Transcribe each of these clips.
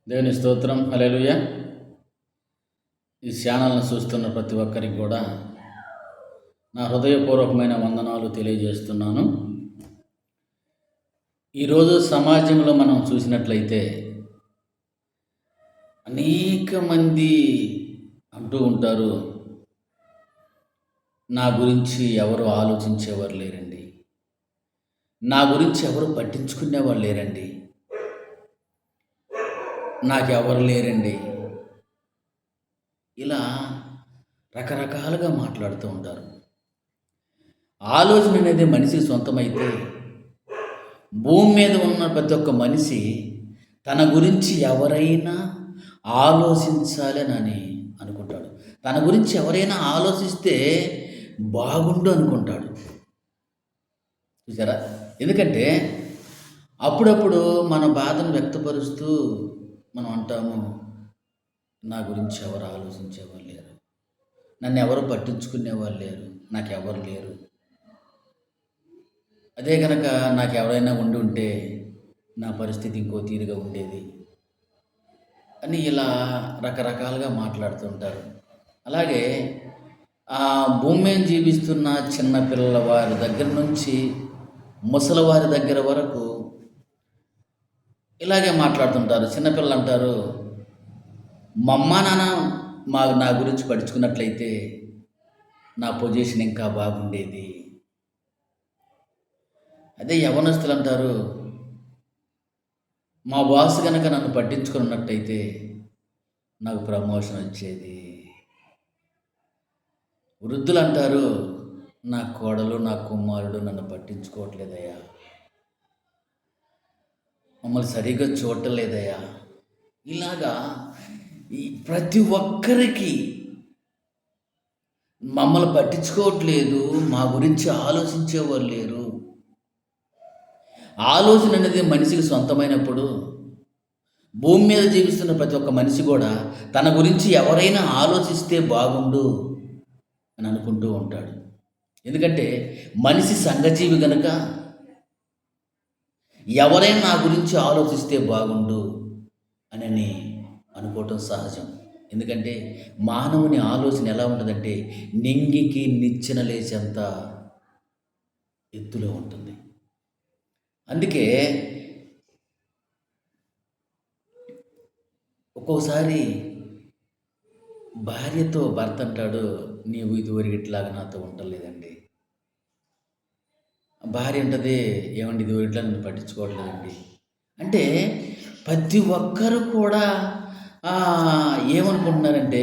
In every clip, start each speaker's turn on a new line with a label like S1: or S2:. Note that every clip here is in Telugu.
S1: దేవుని స్తోత్రం. హల్లెలూయా. ఈ ఛానల్ని చూస్తున్న ప్రతి ఒక్కరికి కూడా నా హృదయపూర్వకమైన వందనాలు తెలియజేస్తున్నాను. ఈరోజు సమాజంలో మనం చూసినట్లయితే అనేక మంది అంటూ ఉంటారు, నా గురించి ఎవరు ఆలోచించేవారు లేరండి, నా గురించి ఎవరు పట్టించుకునేవారు లేరండి, నాకెవరు లేరండి, ఇలా రకరకాలుగా మాట్లాడుతూ ఉంటారు. ఆలోచన అనేది మనిషికి సొంతమైతే భూమి మీద ఉన్న ప్రతి ఒక్క మనిషి తన గురించి ఎవరైనా ఆలోచించాలని అనుకుంటాడు. తన గురించి ఎవరైనా ఆలోచిస్తే బాగుండు అనుకుంటాడు. చూసారా? ఎందుకంటే అప్పుడప్పుడు మన బాధను వ్యక్తపరుస్తూ మనం అంటాము, నా గురించి ఎవరు ఆలోచించేవాళ్ళు లేరు, నన్ను ఎవరు పట్టించుకునేవాళ్ళు లేరు, నాకెవరు లేరు. అదే కనుక నాకు ఎవరైనా ఉండి ఉంటే నా పరిస్థితి ఇంకో తీరుగా ఉండేది అని ఇలా రకరకాలుగా మాట్లాడుతుంటారు. అలాగే ఆ భూమి మీద జీవిస్తున్న చిన్నపిల్లల వారి దగ్గర నుంచి ముసలివారి దగ్గర వరకు ఇలాగే మాట్లాడుతుంటారు. చిన్నపిల్లలు అంటారు, మా అమ్మ నాన్న నా గురించి పట్టించుకున్నట్లయితే నా పొజిషన్ ఇంకా బాగుండేది. అదే యవ్వనస్తులు అంటారు, మా బాస్ కనుక నన్ను పట్టించుకున్నట్టయితే నాకు ప్రమోషన్ వచ్చేది. వృద్ధులు అంటారు, నా కోడలు నా కుమారుడు నన్ను పట్టించుకోవట్లేదయ్యా, మమ్మల్ని సరిగ్గా చూడలేదయ్యా. ఇలాగా ప్రతి ఒక్కరికి మమ్మల్ని పట్టించుకోవట్లేదు, మా గురించి ఆలోచించేవారు లేరు. ఆలోచన అనేది మనిషికి సొంతమైనప్పుడు భూమి మీద జీవిస్తున్న ప్రతి ఒక్క మనిషి కూడా తన గురించి ఎవరైనా ఆలోచిస్తే బాగుండు అని అనుకుంటూ ఉంటాడు. ఎందుకంటే మనిషి సంఘజీవి గనుక ఎవరైనా నా గురించి ఆలోచిస్తే బాగుండు అని అనుకోవటం సహజం. ఎందుకంటే మానవుని ఆలోచన ఎలా ఉంటుందంటే నింగికి నిచ్చెన లేచేంత ఎత్తులో ఉంటుంది. అందుకే ఒక్కోసారి భార్యతో భర్త అంటాడు, నీవు ఇదివరకు ఇట్లాగా నాతో ఉండలేదండి. భార్య అంటది, ఏమండి ఇదివరకు ఇట్లా నన్ను పట్టించుకోవట్లేదండి. అంటే ప్రతి ఒక్కరు కూడా ఏమనుకుంటున్నారంటే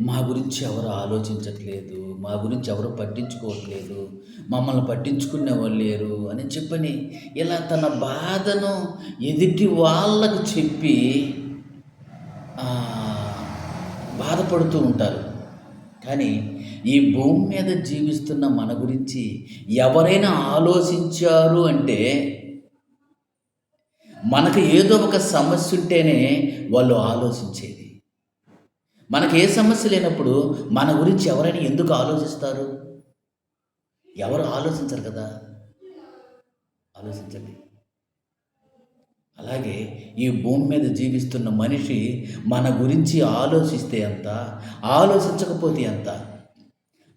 S1: మా గురించి ఎవరు ఆలోచించట్లేదు, మా గురించి ఎవరు పట్టించుకోవట్లేదు, మమ్మల్ని పట్టించుకునే వాళ్ళు లేరు అని చెప్పని ఇలా తన బాధను ఎదుటి వాళ్ళకు చెప్పి బాధపడుతూ ఉంటారు. కానీ ఈ భూమి మీద జీవిస్తున్న మన గురించి ఎవరైనా ఆలోచించారు అంటే మనకు ఏదో ఒక సమస్య ఉంటేనే వాళ్ళు ఆలోచించేది. మనకు ఏ సమస్య లేనప్పుడు మన గురించి ఎవరైనా ఎందుకు ఆలోచిస్తారు? ఎవరు ఆలోచించరు కదా. ఆలోచించండి. అలాగే ఈ భూమి మీద జీవిస్తున్న మనిషి మన గురించి ఆలోచిస్తే ఎంత, ఆలోచించకపోతే ఎంత.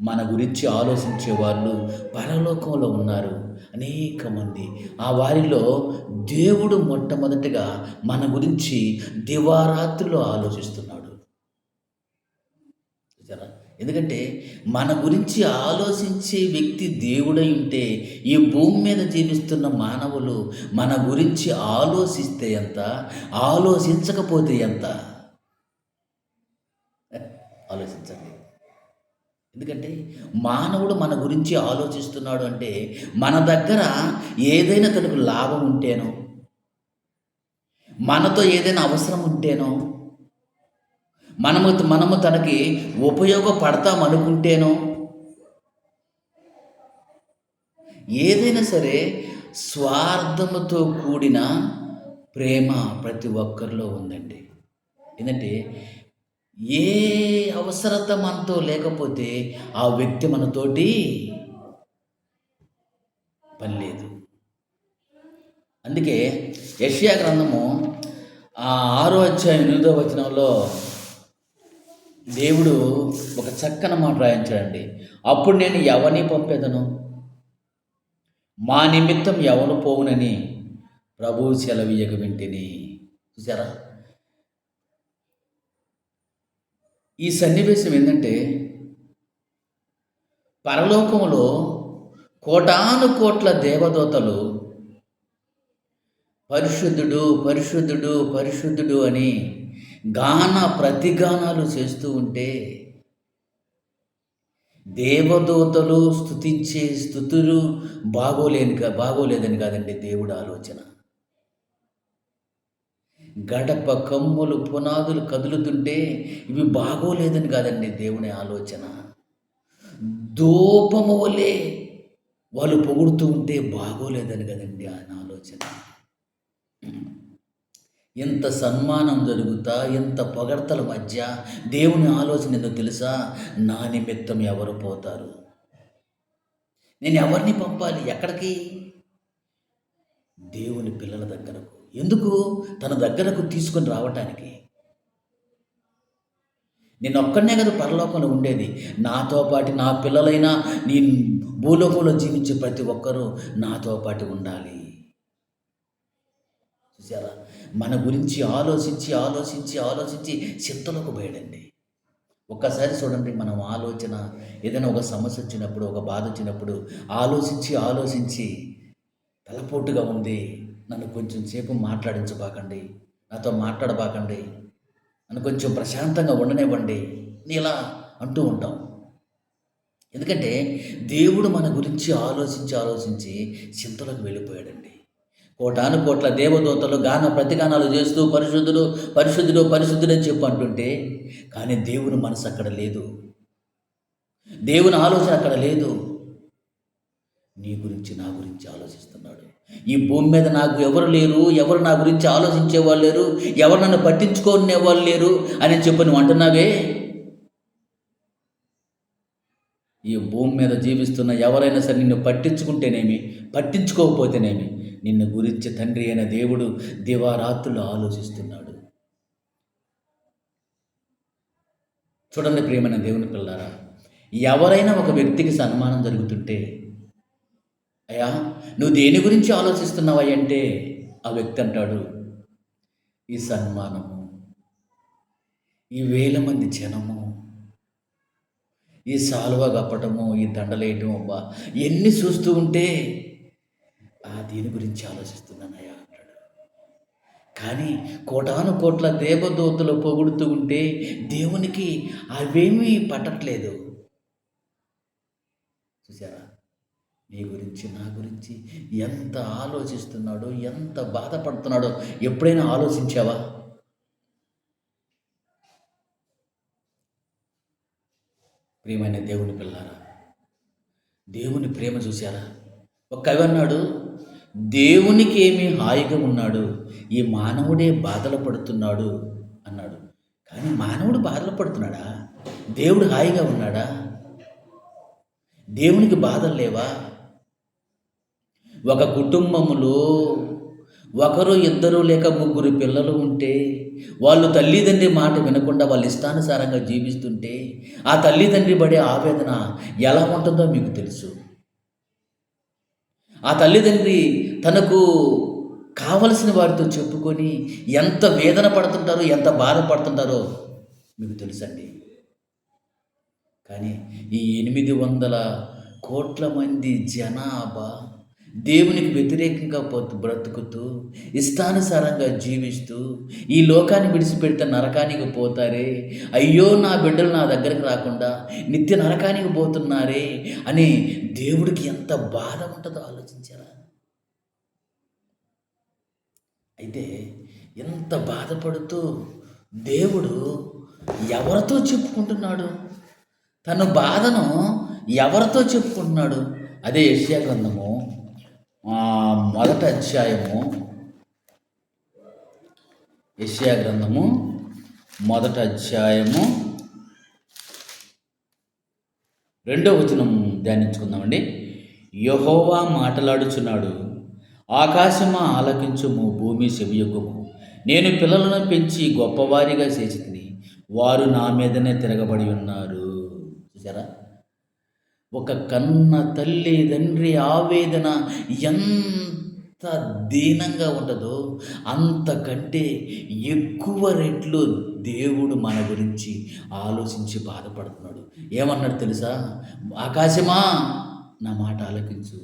S1: మన గురించి ఆలోచించే వాళ్ళు పరలోకంలో ఉన్నారు అనేక మంది. ఆ వారిలో దేవుడు మొట్టమొదటిగా మన గురించి దివారాత్రులు ఆలోచిస్తున్నాడు. ఎందుకంటే మన గురించి ఆలోచించే వ్యక్తి దేవుడై ఉంటే ఈ భూమి మీద జీవిస్తున్న మానవులు మన గురించి ఆలోచిస్తే ఎంత, ఆలోచించకపోతే ఎంత. ఆలోచించండి. ఎందుకంటే మానవుడు మన గురించి ఆలోచిస్తున్నాడు అంటే మన దగ్గర ఏదైనా తనకు లాభం ఉంటేనో, మనతో ఏదైనా అవసరం ఉంటేనో, మనము తనకి ఉపయోగపడతాం అనుకుంటేనో, ఏదైనా సరే స్వార్థముతో కూడిన ప్రేమ ప్రతి ఒక్కరిలో ఉందండి. ఏంటంటే ఏ అవసరత మనతో లేకపోతే ఆ వ్యక్తి మనతోటి పని లేదు. అందుకే యెషయా గ్రంథము ఆ 6వ అధ్యాయం 8వ వచనంలో దేవుడు ఒక చక్కని మాట రాయించాడండి. అప్పుడు నేను ఎవరిని పంపెదను, మా నిమిత్తం ఎవరు పోవునని ప్రభువు సెలవీయక వింటిని. చూసారా? ఈ సన్నివేశం ఏంటంటే, పరలోకములో కోటాను కోట్ల దేవదూతలు పరిశుద్ధుడు పరిశుద్ధుడు పరిశుద్ధుడు అని ప్రతిగానాలు చేస్తూ ఉంటే, దేవదూతలు స్తుతించే స్తుతులు బాగోలేదని కాదండి దేవుడి ఆలోచన. గడప కమ్ములు పునాదులు కదులుతుంటే ఇవి బాగోలేదని కాదండి దేవుని ఆలోచన. ధూపము వలె వాళ్ళు పొగుడుతూ ఉంటే బాగోలేదని కదండి ఆయన ఆలోచన. ఎంత సన్మానం జరుగుతా, ఎంత పొగడ్తల మధ్య దేవుని ఆలోచన ఏందో తెలుసా? నా నిమిత్తం ఎవరు పోతారు, నేను ఎవరిని పంపాలి, ఎక్కడికి? దేవుని పిల్లల దగ్గరకు. ఎందుకు? తన దగ్గరకు తీసుకొని రావటానికి. నేను ఒక్కడనే కదా పరలోకంలో ఉండేది, నాతో పాటు నా పిల్లలైనా, నీ భూలోకంలో జీవించే ప్రతి ఒక్కరూ నాతో పాటు ఉండాలి. చూసారా? మన గురించి ఆలోచించి ఆలోచించి ఆలోచించి చింతలోకి పోయాడండి. ఒక్కసారి చూడండి, మనం ఆలోచన ఏదైనా ఒక సమస్య వచ్చినప్పుడు, ఒక బాధ వచ్చినప్పుడు ఆలోచించి ఆలోచించి తలపోటుగా ఉంది, నన్ను కొంచెం సేపు మాట్లాడించబాకండి, నాతో మాట్లాడబాకండి, నన్ను కొంచెం ప్రశాంతంగా ఉండనివ్వండి, ఇలా అంటూ ఉంటాం. ఎందుకంటే దేవుడు మన గురించి ఆలోచించి ఆలోచించి చింతలోకి వెళ్ళిపోయాడండి. కోటాను కోట్ల దేవదూతలు ప్రతిగానాలు చేస్తూ పరిశుద్ధుడు పరిశుద్ధుడు పరిశుద్ధుడు అని చెప్పి అంటుంటే, కానీ దేవుని మనసు అక్కడ లేదు, దేవుని ఆలోచన అక్కడ లేదు. నీ గురించి నా గురించి ఆలోచిస్తున్నాడు. ఈ భూమి మీద నాకు ఎవరు లేరు, ఎవరు నా గురించి ఆలోచించే వాళ్ళు లేరు, ఎవరు నన్ను పట్టించుకునే వాళ్ళు లేరు అని చెప్పి నువ్వు అంటున్నావే. ఈ భూమి మీద జీవిస్తున్న ఎవరైనా సరే నిన్ను పట్టించుకుంటేనేమి, పట్టించుకోకపోతేనేమి, నిన్ను గురించి తండ్రి అయిన దేవుడు దివారాత్రులు ఆలోచిస్తున్నాడు. చూడండి ప్రియమైన దేవుని పిల్లారా, ఎవరైనా ఒక వ్యక్తికి సన్మానం జరుగుతుంటే, అయ్యా నువ్వు దేని గురించి ఆలోచిస్తున్నావా అంటే, ఆ వ్యక్తి అంటాడు, ఈ సన్మానము, ఈ 1000 మంది జనము, ఈ సాలువ కప్పటము, ఈ దండలేయటం, అబ్బా ఇవన్నీ చూస్తూ ఉంటే దీని గురించి ఆలోచిస్తున్నానయ్యా అంటాడు. కానీ కోటాను కోట్ల దేవదూతలు పొగుడుతూ ఉంటే దేవునికి అవేమీ పట్టట్లేదు. చూసారా? నీ గురించి నా గురించి ఎంత ఆలోచిస్తున్నాడో, ఎంత బాధపడుతున్నాడో ఎప్పుడైనా ఆలోచించావా? ప్రియమైన దేవుని పిల్లారా, దేవుని ప్రేమ చూశారా? ఒక కవి అన్నాడు, దేవునికి ఏమీ హాయిగా ఉన్నాడు, ఈ మానవుడే బాధలు పడుతున్నాడు అన్నాడు. కానీ మానవుడు బాధలు పడుతున్నాడా? దేవుడు హాయిగా ఉన్నాడా? దేవునికి బాధలు లేవా? ఒక కుటుంబంలో ఒకరు, ఇద్దరు లేక ముగ్గురు పిల్లలు ఉంటే, వాళ్ళు తల్లిదండ్రి మాట వినకుండా వాళ్ళ ఇష్టానుసారంగా జీవిస్తుంటే, ఆ తల్లిదండ్రి పడే ఆవేదన ఎలా ఉంటుందో మీకు తెలుసు. ఆ తల్లిదండ్రి తనకు కావలసిన వారితో చెప్పుకొని ఎంత వేదన పడుతుంటారో, ఎంత బాధపడుతుంటారో మీకు తెలుసండి. కానీ ఈ 800 కోట్ల మంది జనాభా దేవునికి వ్యతిరేకంగా బ్రతుకుతూ, ఇష్టానుసారంగా జీవిస్తూ, ఈ లోకాన్ని విడిచిపెడితే నరకానికి పోతారే, అయ్యో నా బిడ్డలు నా దగ్గరికి రాకుండా నిత్య నరకానికి పోతున్నారే అని దేవుడికి ఎంత బాధ ఉంటుందో ఆలోచించారా? అయితే ఎంత బాధపడుతూ దేవుడు ఎవరితో చెప్పుకుంటున్నాడు? తన బాధను ఎవరితో చెప్పుకుంటున్నాడు? అదే యెషయా గ్రంథము మొదటి అధ్యాయము, యెషయా గ్రంథము మొదటి అధ్యాయము 2వ వచనం ధ్యానించుకుందామండి. యెహోవా మాట్లాడుచున్నాడు, ఆకాశమా ఆలకించుము, భూమి చెవియొగ్గుము. నేను పిల్లలను పెంచి గొప్పవారిగా చేసితిని, వారు నా మీదనే తిరగబడి ఉన్నారు. చూసారా? ఒక కన్న తల్లి తండ్రి ఆవేదన ఎంత దీనంగా ఉంటుందో అంతకంటే ఎక్కువ రెట్లు దేవుడు మన గురించి ఆలోచించి బాధపడుతున్నాడు. ఏమన్నాడు తెలుసా? ఆకాశమా నా మాట ఆలకించు,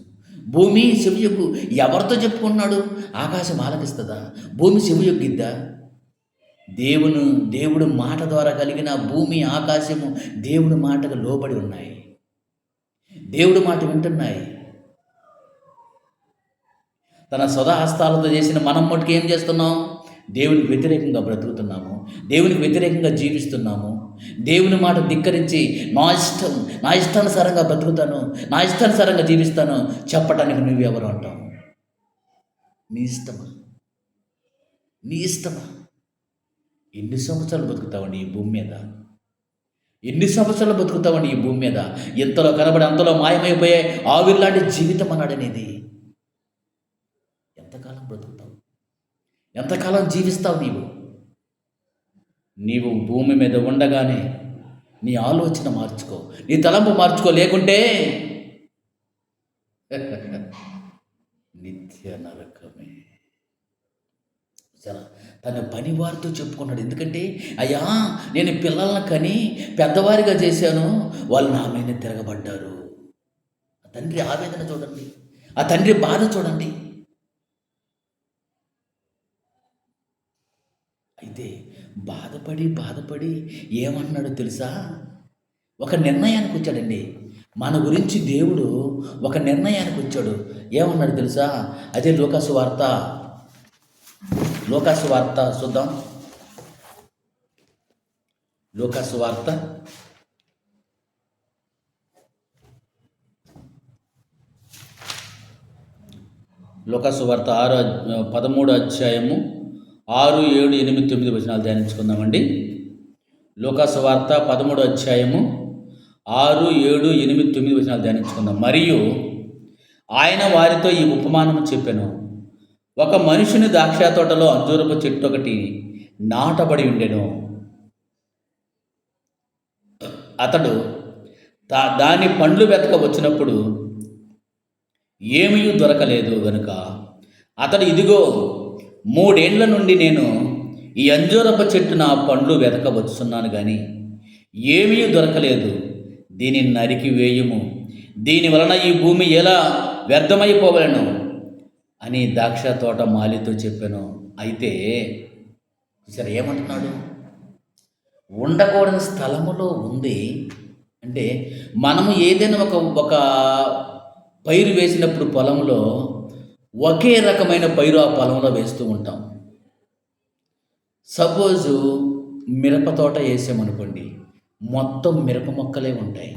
S1: భూమి చెవియొగ్గు. ఎవరితో చెప్పుకున్నాడు? ఆకాశం ఆలకిస్తుందా? భూమి చెవియొగ్గిద్దా? దేవుడు మాట ద్వారా కలిగిన భూమి ఆకాశము దేవుడి మాటకు లోబడి ఉన్నాయి, దేవుడి మాట వింటున్నాయి. తన హస్తాలతో చేసిన మనం మటుకు ఏం చేస్తున్నాం? దేవునికి వ్యతిరేకంగా బ్రతుకుతున్నాము, దేవునికి వ్యతిరేకంగా జీవిస్తున్నాము. దేవుని మాట ధిక్కరించి నా ఇష్టానుసారంగా బ్రతుకుతాను, నా ఇష్టానుసారంగా జీవిస్తాను చెప్పటానికి నువ్వెవరు అంటావు? నీ ఇష్టమా? నీ ఇష్టమా? ఎన్ని సంవత్సరాలు బతుకుతావండి ఈ భూమి మీద? ఎన్ని సంవత్సరాలు బతుకుతావండి ఈ భూమి మీద? ఎంతలో కనబడి అంతలో మాయమైపోయే ఆవిరిలాంటి జీవితం అన్నాడనేది. ఎంతకాలం బ్రతుకుతావు? ఎంతకాలం జీవిస్తావు? నీవు భూమి మీద ఉండగానే నీ ఆలోచన మార్చుకో, నీ తలంపు మార్చుకో, లేకుంటే నిత్య నరకమే. సరే, తన పని వారితో చెప్పుకున్నాడు. ఎందుకంటే అయ్యా, నేను పిల్లలను కని పెద్దవారిగా చేశాను, వాళ్ళు నా మీద తిరగబడ్డారు. ఆ తండ్రి ఆవేదన చూడండి, ఆ తండ్రి బాధ చూడండి. అయితే బాధపడి ఏమన్నాడో తెలుసా? ఒక నిర్ణయానికి వచ్చాడండి. మన గురించి దేవుడు ఒక నిర్ణయానికి వచ్చాడు. ఏమన్నాడు తెలుసా? అదే లూకాసు వార్త చూద్దాం. లూకాసు వార్త 13 అధ్యాయము 6, 7, 8, 9 వచనాలు ధ్యానించుకుందామండి. లూకాసు వార్త 13 అధ్యాయము 6, 7, 8, 9 వచనాలు ధ్యానించుకుందాం. మరియు ఆయన వారితో ఈ ఉపమానము చెప్పెను. ఒక మనుషుని ద్రాక్ష తోటలో అంజూరపు చెట్టు ఒకటి నాటబడి ఉండెను. అతడు దాని పండ్లు వెతక వచ్చినప్పుడు ఏమీ దొరకలేదు గనుక అతడు, ఇదిగో 3 ఏండ్ల నుండి నేను ఈ అంజూరపు చెట్టు నా పండ్లు వెతక వచ్చున్నాను, కానీ ఏమీ దొరకలేదు. దీనిని నరికి వేయుము, దీని వలన ఈ భూమి ఎలా వ్యర్థమైపోవలను అని ద్రాక్ష తోట మాలితో చెప్పాను. అయితే సరే, ఏమంటున్నాడు? ఉండకూడని స్థలములో ఉంది అంటే, మనము ఏదైనా ఒక పైరు వేసినప్పుడు పొలంలో ఒకే రకమైన పైరు ఆ పొలంలో వేస్తూ ఉంటాం. సపోజు మిరప తోట వేసామనుకోండి, మొత్తం మిరప మొక్కలే ఉంటాయి.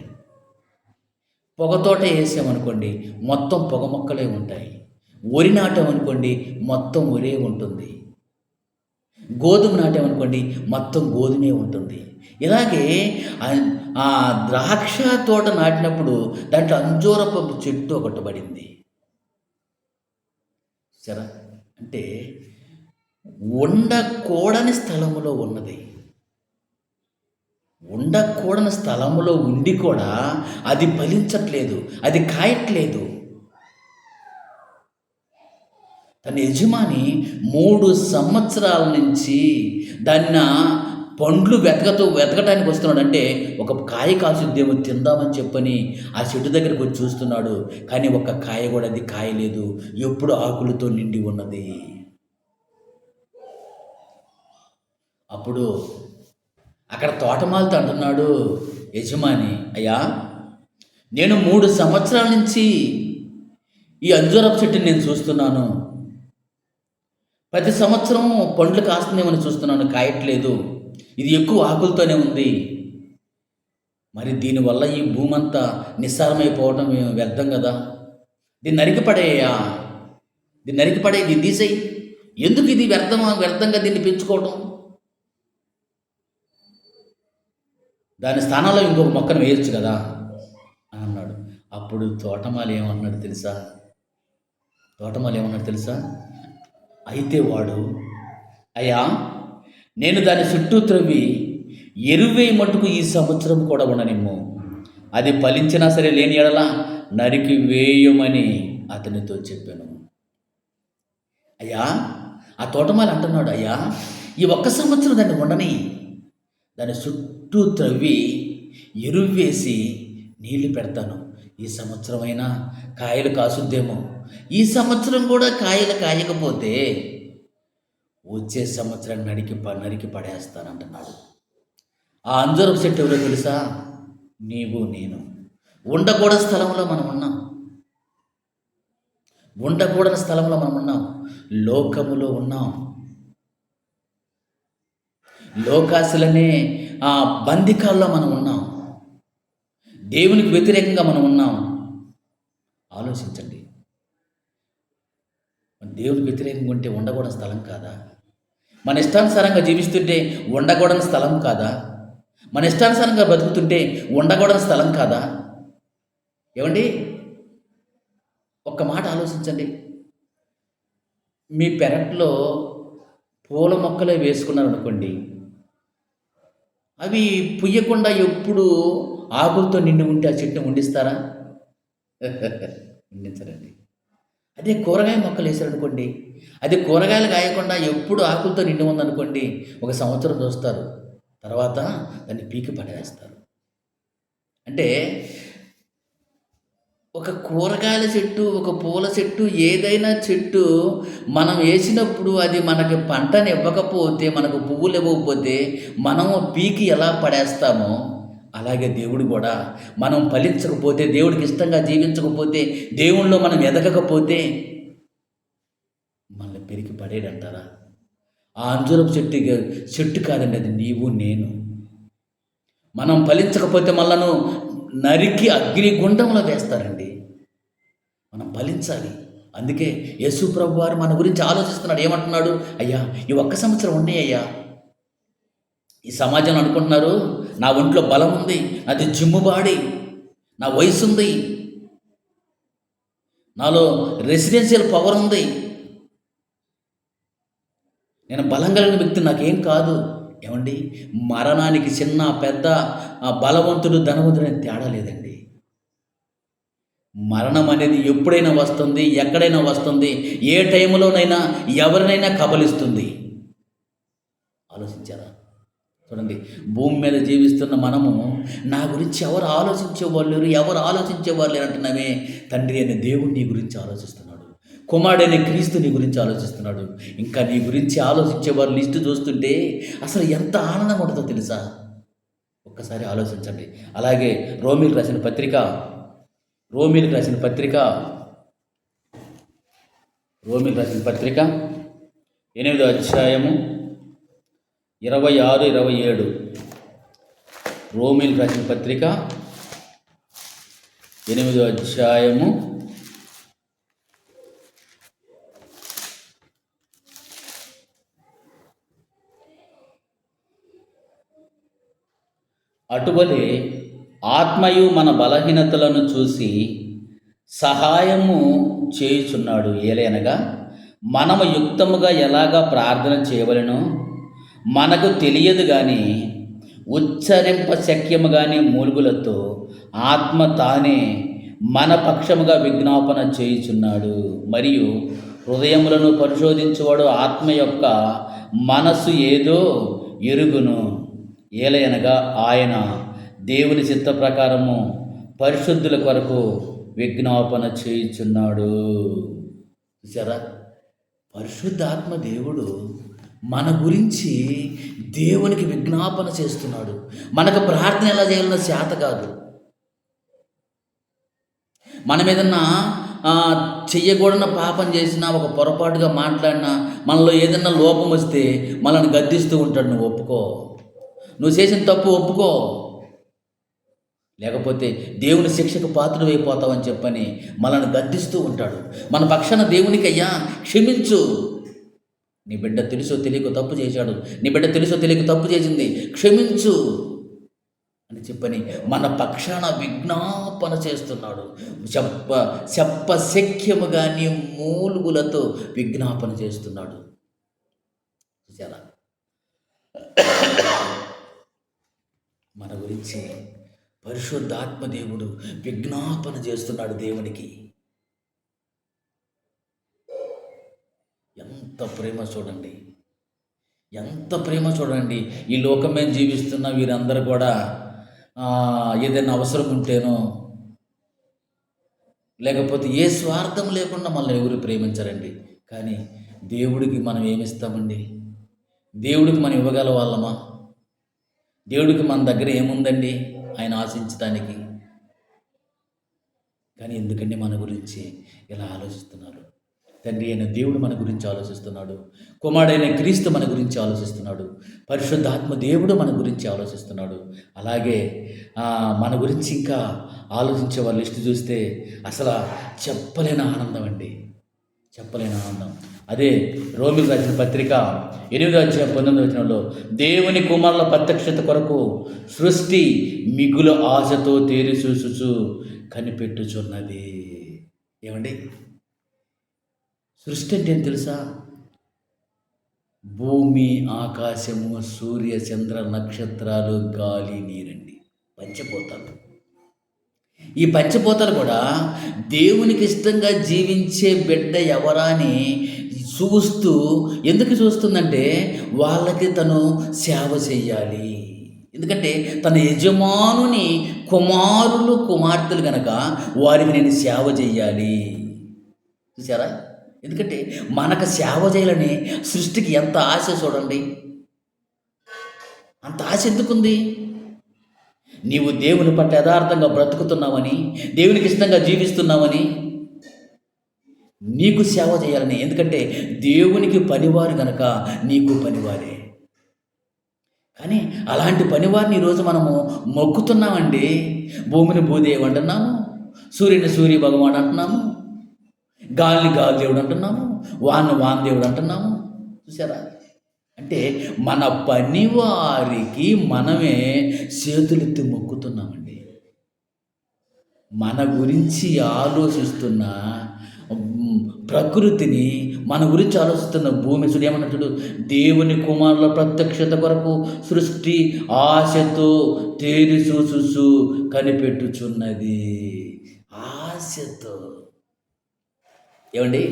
S1: పొగ తోట వేసామనుకోండి, మొత్తం పొగ మొక్కలే ఉంటాయి. వరి నాటామనుకోండి, మొత్తం వరే ఉంటుంది. గోధుమ నాటామనుకోండి, మొత్తం గోధుమే ఉంటుంది. ఇలాగే ఆ ద్రాక్ష తోట నాటినప్పుడు దాంట్లో అంజూరపు చెట్టు ఒకటి పడింది. సరే, అంటే ఉండకూడని స్థలములో ఉన్నది. ఉండకూడని స్థలములో ఉండి కూడా అది ఫలించట్లేదు, అది కాయట్లేదు. తన యజమాని 3 సంవత్సరాల నుంచి దాన్ని పండ్లు వెతకటానికి వస్తున్నాడు. అంటే ఒక కాయ కాసుద్దేమో తిందామని చెప్పని ఆ చెట్టు దగ్గరికి వచ్చి చూస్తున్నాడు. కానీ ఒక కాయ కూడా అది కాయలేదు, ఎప్పుడు ఆకులతో నిండి ఉన్నది. అప్పుడు అక్కడ తోటమాలతో అంటున్నాడు యజమాని, అయ్యా, నేను 3 సంవత్సరాల నుంచి ఈ అంజూరపు చెట్టుని నేను చూస్తున్నాను. ప్రతి సంవత్సరం పండ్లు కాస్తుందేమని చూస్తున్నాను, కాయట్లేదు. ఇది ఎక్కువ ఆకులతోనే ఉంది. మరి దీనివల్ల ఈ భూమి అంతా నిస్సారమైపోవటం వ్యర్థం కదా. దీన్ని నరికిపడేయా, దీన్ని తీసేయి. ఎందుకు ఇది వ్యర్థంగా దీన్ని పెంచుకోవటం? దాని స్థానంలో ఇంకొక మొక్కను వేయచ్చు కదా అని అన్నాడు. అప్పుడు తోటమాలి ఏమన్నాడు తెలుసా? తోటమాలి ఏమన్నాడు తెలుసా? అయితే వాడు, అయ్యా, నేను దాని చుట్టూ త్రవ్వి ఎరువే మట్టుకు ఈ సంవత్సరం కూడా ఉండనిమ్ము. అది ఫలించినా సరే లేని ఎడల నరికి వేయమని అతనితో చెప్పాను. అయ్యా, ఆ తోటమాలి అంటున్నాడు, అయ్యా, ఈ ఒక్క సంవత్సరం దాన్ని ఉండని, దాని చుట్టూ త్రవ్వి ఎరువు వేసి నీళ్లు పెడతాను. ఈ సంవత్సరమైనా కాయలు కాసుద్దేమో. ఈ సంవత్సరం కూడా కాయలు కాయకపోతే వచ్చే సంవత్సరం నరికి పడేస్తానంటున్నాడు. ఆ అంజూరపు చెట్టు ఎవరో తెలుసా? నీవు నేను. ఉండకూడని స్థలంలో మనం ఉన్నాం. ఉండకూడని స్థలంలో మనం ఉన్నాం. లోకములో ఉన్నాం. లోకాశలనే ఆ బందికాల్లో మనం ఉన్నాం. దేవునికి వ్యతిరేకంగా మనం ఉన్నాం. ఆలోచించండి. దేవునికి వ్యతిరేకంగా ఉంటే ఉండకూడని స్థలం కాదా? మన ఇష్టానుసారంగా జీవిస్తుంటే ఉండకూడని స్థలం కాదా? మన ఇష్టానుసారంగా బతుకుతుంటే ఉండకూడని స్థలం కాదా? ఏమండి, ఒక్క మాట ఆలోచించండి. మీ పెరట్లో పూల మొక్కలే వేసుకున్నారనుకోండి, అవి పుయ్యకుండా ఎప్పుడు ఆకులతో నిండి ఉంటే ఆ చెట్టుని ఉండిస్తారా? ఉండించరండి. అదే కూరగాయ మొక్కలు వేసారనుకోండి, అది కూరగాయలు కాయకుండా ఎప్పుడు ఆకులతో నిండి ఉందనుకోండి, ఒక సంవత్సరం చూస్తారు, తర్వాత దాన్ని పీకి పడేస్తారు. అంటే ఒక కూరగాయల చెట్టు, ఒక పూల చెట్టు, ఏదైనా చెట్టు మనం వేసినప్పుడు అది మనకి పంటని ఇవ్వకపోతే, మనకు పువ్వులు ఇవ్వకపోతే మనము పీకి ఎలా పడేస్తామో, అలాగే దేవుడు కూడా మనం ఫలించకపోతే, దేవుడికి ఇష్టంగా జీవించకపోతే, దేవుళ్ళో మనం ఎదగకపోతే మనల్ని పెరికి పడేడంటారా? ఆ అంజూరపు చెట్టు కాదండి, అది నీవు నేను. మనం ఫలించకపోతే మనలను నరికి అగ్నిగుండంలో వేస్తారండి. మనం ఫలించాలి. అందుకే యేసు ప్రభు వారు మన గురించి ఆలోచిస్తున్నాడు. ఏమంటున్నాడు? అయ్యా, ఈ ఒక్క సంవత్సరం ఉన్నాయ్యా. ఈ సమాజంలో అనుకుంటున్నారు, నా ఒంట్లో బలం ఉంది, నాది జిమ్ము బాడీ, నా వయసు ఉంది, నాలో రెసిడెన్షియల్ పవర్ ఉంది, నేను బలం కలిగిన వ్యక్తి, నాకేం కాదు. ఏమండి, మరణానికి చిన్న పెద్ద బలవంతుడు ధనవంతుడు అని తేడా లేదండి. మరణం అనేది ఎప్పుడైనా వస్తుంది, ఎక్కడైనా వస్తుంది, ఏ టైంలోనైనా ఎవరినైనా కబలిస్తుంది. ఆలోచించారా? చూడండి, భూమి మీద జీవిస్తున్న మనము నా గురించి ఎవరు ఆలోచించేవాళ్ళు లేరు అంటున్నామే. తండ్రి అనే దేవుడు నీ గురించి ఆలోచిస్తున్నాడు. కుమారుడైన క్రీస్తు నీ గురించి ఆలోచిస్తున్నాడు. ఇంకా నీ గురించి ఆలోచించేవారు లిస్టు చూస్తుంటే అసలు ఎంత ఆనందంగా ఉంటుందో తెలుసా? ఒక్కసారి ఆలోచించండి. అలాగే రోమీలకు రాసిన పత్రిక 8వ అధ్యాయము 26, 27. రోమీలకు రాసిన పత్రిక 8వ అధ్యాయము 27. అటువలే ఆత్మయు మన బలహీనతలను చూసి సహాయము చేయుచున్నాడు. ఏలైనగా మనము యుక్తముగా ఎలాగా ప్రార్థన చేయవలెనో మనకు తెలియదు కానీ ఉచ్చరింప శక్యము కానీ మూలుగులతో ఆత్మ తానే మన పక్షముగా విజ్ఞాపన చేయుచున్నాడు. మరియు హృదయములను పరిశోధించువాడు ఆత్మ యొక్క మనస్సు ఏదో ఎరుగును. ఏలయనగా ఆయన దేవుని చిత్త ప్రకారము పరిశుద్ధుల కొరకు విజ్ఞాపన చేయుచున్నాడు. చూసారా? పరిశుద్ధాత్మ దేవుడు మన గురించి దేవునికి విజ్ఞాపన చేస్తున్నాడు. మనకు ప్రార్థన ఎలా చేయాలన్న చేత కాదు. మనం ఏదన్నా చెయ్యకూడన పాపం చేసినా, ఒక పొరపాటుగా మాట్లాడినా, మనలో ఏదన్నా లోపం వస్తే మనల్ని గద్దిస్తూ ఉంటాడు. నువ్వు ఒప్పుకో, నువ్వు చేసిన తప్పు ఒప్పుకో, లేకపోతే దేవుని శిక్షకు పాత్రుడు అయిపోతావని చెప్పని మనల్ని గద్దిస్తూ ఉంటాడు. మన పక్షాన దేవునికి, అయ్యా క్షమించు, నీ బిడ్డ తెలుసో తెలియక తప్పు చేశాడు, నీ బిడ్డ తెలుసో తెలియక తప్పు చేసింది, క్షమించు, అని చెప్పని మన పక్షాన విజ్ఞాపన చేస్తున్నాడు. చెప్ప చెప్పశక్యము గాని మూలుగులతో విజ్ఞాపన చేస్తున్నాడు. చూసారా? మన గురించి పరిశుద్ధాత్మ దేవుడు విజ్ఞాపన చేస్తున్నాడు దేవునికి. ఎంత ప్రేమ చూడండి, ఎంత ప్రేమ చూడండి. ఈ లోకం మీద జీవిస్తున్న వీరందరూ కూడా ఏదైనా అవసరం ఉంటేనో, లేకపోతే ఏ స్వార్థం లేకుండా మనల్ని ఎవరు ప్రేమించరండి. కానీ దేవుడికి మనం ఏమిస్తామండి? దేవుడికి మనం ఇవ్వగల వాళ్ళమా? దేవుడికి మన దగ్గర ఏముందండి ఆయన ఆశించడానికి? కానీ ఎందుకండి మన గురించి ఇలా ఆలోచిస్తున్నారు? తండ్రి అయిన దేవుడు మన గురించి ఆలోచిస్తున్నాడు. కుమారుడైన క్రీస్తు మన గురించి ఆలోచిస్తున్నాడు. పరిశుద్ధాత్మ దేవుడు మన గురించి ఆలోచిస్తున్నాడు. అలాగే మన గురించి ఇంకా ఆలోచించే వాళ్ళ లిస్టు చూస్తే అసలు చెప్పలేని ఆనందం అండి, చెప్పలేని ఆనందం. అదే రోమిలకు రాసిన పత్రిక 8:19 దేవుని కుమారుల ప్రత్యక్షత కొరకు సృష్టి మిగులు ఆశతో తేరి చూచుచు కనిపెట్టుచున్నది. ఏమండి, సృష్టి అంటే ఏం తెలుసా? భూమి, ఆకాశము, సూర్య, చంద్ర, నక్షత్రాలు, గాలి, నీరండి, పంచభూతాలు. ఈ పంచభూతాలు కూడా దేవునికి ఇష్టంగా జీవించే బిడ్డ ఎవరాని చూస్తూ, ఎందుకు చూస్తుందంటే వాళ్ళకి తను సేవ చెయ్యాలి. ఎందుకంటే తన యజమానుని కుమారులు కుమార్తెలు కనుక వారికి నేను సేవ చెయ్యాలి. చూసారా? ఎందుకంటే మనకు సేవ చేయాలని సృష్టికి ఎంత ఆశ చూడండి. అంత ఆశ ఎందుకుంది? నీవు దేవుని పట్ల యథార్థంగా బ్రతుకుతున్నావని, దేవునికి ఇష్టంగా జీవిస్తున్నావని, నీకు సేవ చేయాలని. ఎందుకంటే దేవునికి పనివారు గనక నీకు పనివారే. కానీ అలాంటి పనివారిని ఈరోజు మనము మొక్కుతున్నామండి. భూమిని భూదేవి అంటున్నాము, సూర్యుని సూర్య భగవాన్ అంటున్నాము, గాలిని గాలి దేవుడు అంటున్నాము, వాన దేవుడు అంటున్నాము. చూసారా? అంటే మన పనివారికి మనమే చేతులెత్తి మొక్కుతున్నామండి. మన గురించి ఆలోచిస్తున్న ప్రకృతిని, మన గురించి ఆలోచిస్తున్న భూమి చూడు ఏమన్నట్టు, దేవుని కుమారుల ప్రత్యక్షత కొరకు సృష్టి ఆశతో తేరి చూచు కనిపెట్టుచున్నది. ఆశతో. ఏమండి,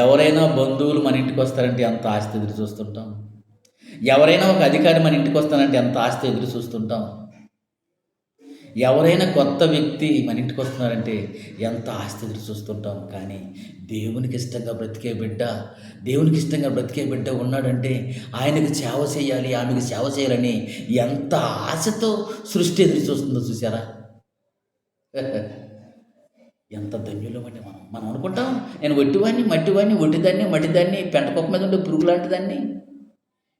S1: ఎవరైనా బంధువులు మన ఇంటికి వస్తారంటే ఎంత ఆస్తి ఎదురు చూస్తుంటాం. ఎవరైనా ఒక అధికారి మన ఇంటికి వస్తానంటే ఎంత ఆస్తి ఎదురు చూస్తుంటాం. ఎవరైనా కొత్త వ్యక్తి మన ఇంటికి వస్తున్నారంటే ఎంత ఆస్తి ఎదురు చూస్తుంటాం. కానీ దేవునికి ఇష్టంగా బ్రతికే బిడ్డ, దేవునికి ఇష్టంగా బ్రతికే బిడ్డ ఉన్నాడంటే ఆయనకు సేవ చేయాలి, ఆమెకు సేవ చేయాలని ఎంత ఆశతో సృష్టి ఎదురు చూస్తుందో చూసారా? ఎంత ధన్యులమండి మనం అనుకుంటాం, నేను ఒట్టివాడిని, మట్టివాడిని, ఒట్టిదాన్ని, మట్టిదాన్ని, పెంటకొక్క మీద ఉండే పురుగు లాంటిదాన్ని.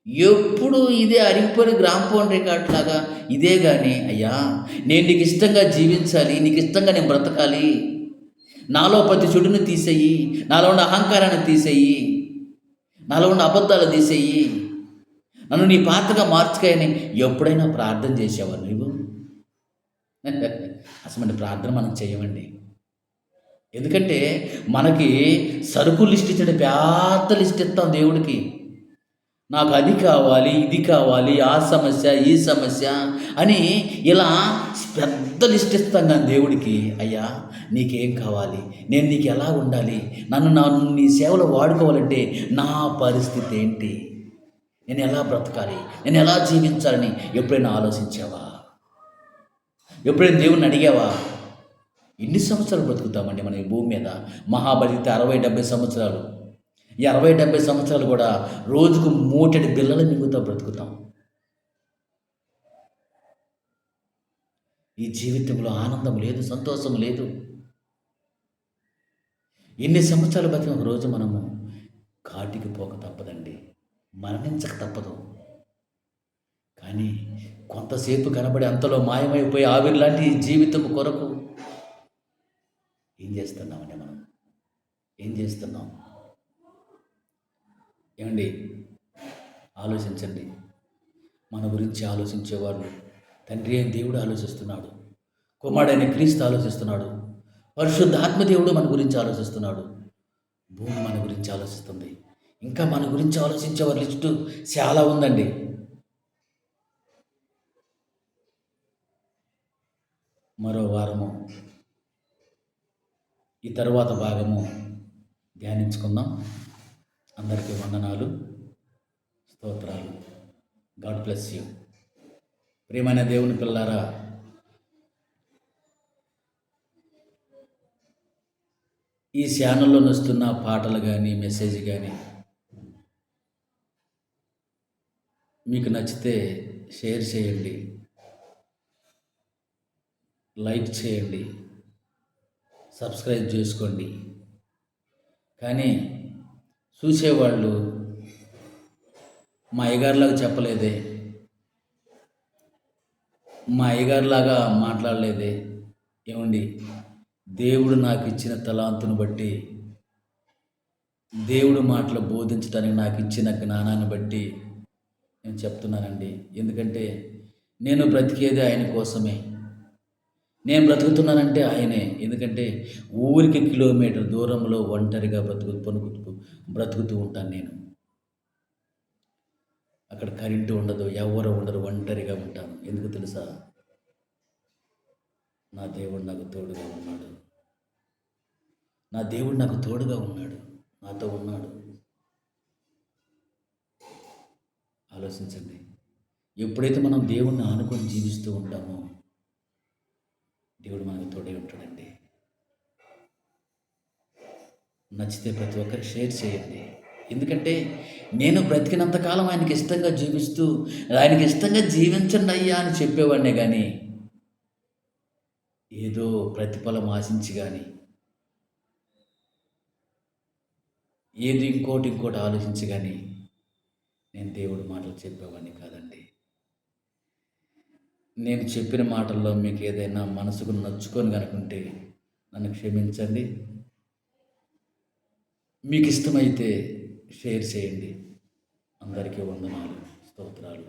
S1: ఎప్పుడు ఇదే అరిగిపోయిన గ్రామ్ ఫోన్ రికార్డ్ లాగా ఇదే. కానీ అయ్యా, నేను నీకు ఇష్టంగా జీవించాలి, నీకు ఇష్టంగా నేను బ్రతకాలి, నాలో ప్రతి చెడుని తీసేయి, నాలో ఉన్న అహంకారాన్ని తీసేయి, నాలో ఉన్న అబద్ధాలు తీసేయి, నన్ను నీ పాత్రగా మార్చుకాయని ఎప్పుడైనా ప్రార్థన చేసావా నువ్వు? అసలు ప్రార్థన మనం చేయమండి. ఎందుకంటే మనకి సరుకు లిస్ట్ ఇచ్చిన పెద్ద లిస్ట్ ఇస్తాం దేవుడికి. నాకు అది కావాలి, ఇది కావాలి, ఆ సమస్య, ఈ సమస్య అని ఇలా పెద్ద లిస్ట్ ఇస్తాం. కానీ దేవుడికి, అయ్యా నీకేం కావాలి, నేను నీకు ఎలా ఉండాలి, నన్ను నీ సేవలో వాడుకోవాలంటే నా పరిస్థితి ఏంటి, నేను ఎలా బ్రతకాలి, నేను ఎలా జీవించాలని ఎప్పుడైనా ఆలోచించావా? ఎప్పుడైనా దేవుణ్ణి అడిగావా? ఎన్ని సంవత్సరాలు బ్రతుకుతామండి మనం ఈ భూమి మీద? మహాబలితే 60-70 సంవత్సరాలు. ఈ 60-70 సంవత్సరాలు కూడా రోజుకు మూటెడు బిళ్ళలు మింగుతా బ్రతుకుతాం. ఈ జీవితంలో ఆనందం లేదు, సంతోషం లేదు. ఎన్ని సంవత్సరాలు బతికి ఒక రోజు మనము కాటికి పోక తప్పదండి, మరణించక తప్పదు. కానీ కొంతసేపు కనబడి అంతలో మాయమైపోయి ఆవిరి లాంటి జీవితం కొరకు ఏం చేస్తున్నామండి మనం? ఏం చేస్తున్నాం? ఏమండి, ఆలోచించండి. మన గురించి ఆలోచించేవాళ్ళు తండ్రి అయిన దేవుడు ఆలోచిస్తున్నాడు. కుమారుడైన క్రీస్తు ఆలోచిస్తున్నాడు. పరిశుద్ధ ఆత్మదేవుడు మన గురించి ఆలోచిస్తున్నాడు. భూమి మన గురించి ఆలోచిస్తుంది. ఇంకా మన గురించి ఆలోచించే వారి లిస్టు చాలా ఉందండి. మరో వారము ఈ తరువాత భాగము ధ్యానించుకుందాం. అందరికీ వందనాలు, స్తోత్రాలు. God bless you. ప్రియమైన దేవుని పిల్లారా, ఈ ఛానల్లో వస్తున్న పాటలు కానీ మెసేజ్ కానీ మీకు నచ్చితే షేర్ చేయండి, లైక్ చేయండి, సబ్స్క్రైబ్ చేసుకోండి. కానీ చూసేవాళ్ళు మా అయ్యగారిలాగా చెప్పలేదే, మా అయ్యగారిలాగా మాట్లాడలేదే. ఏమండి, దేవుడు నాకు ఇచ్చిన తలాంతును బట్టి, దేవుడు మాటలు బోధించడానికి నాకు ఇచ్చిన జ్ఞానాన్ని బట్టి నేను చెప్తున్నానండి. ఎందుకంటే నేను బ్రతికేది ఆయన కోసమే. నేను బ్రతుకుతున్నానంటే ఆయనే. ఎందుకంటే ఊరికి కిలోమీటర్ దూరంలో ఒంటరిగా బ్రతుకుతూ ఉంటాను నేను. అక్కడ కరెంటు ఉండదు, ఎవరు ఉండరు, ఒంటరిగా ఉంటాను. ఎందుకు తెలుసా? నా దేవుడు నాకు తోడుగా ఉన్నాడు. నా దేవుడు నాకు తోడుగా ఉన్నాడు, నాతో ఉన్నాడు. ఆలోచించండి. ఎప్పుడైతే మనం దేవుణ్ణి ఆనుకొని జీవిస్తూ ఉంటామో దేవుడు మనకు తోడే ఉంటాడండి. నచ్చితే ప్రతి ఒక్కరికి షేర్ చేయండి. ఎందుకంటే నేను బ్రతికినంతకాలం ఆయనకి ఇష్టంగా జీవిస్తూ, ఆయనకి ఇష్టంగా జీవించండి అయ్యా అని చెప్పేవాడినే కానీ ఏదో ప్రతిఫలం ఆశించి కానీ ఏది ఇంకోటి ఆలోచించి కానీ నేను దేవుడి మాటలు చెప్పేవాడిని కాదండి. నేను చెప్పిన మాటల్లో మీకు ఏదైనా మనసుకు నచ్చుకొని కనుకుంటే నన్ను క్షమించండి. మీకు ఇష్టమైతే షేర్ చేయండి. అందరికీ వందనాలు, స్తోత్రాలు.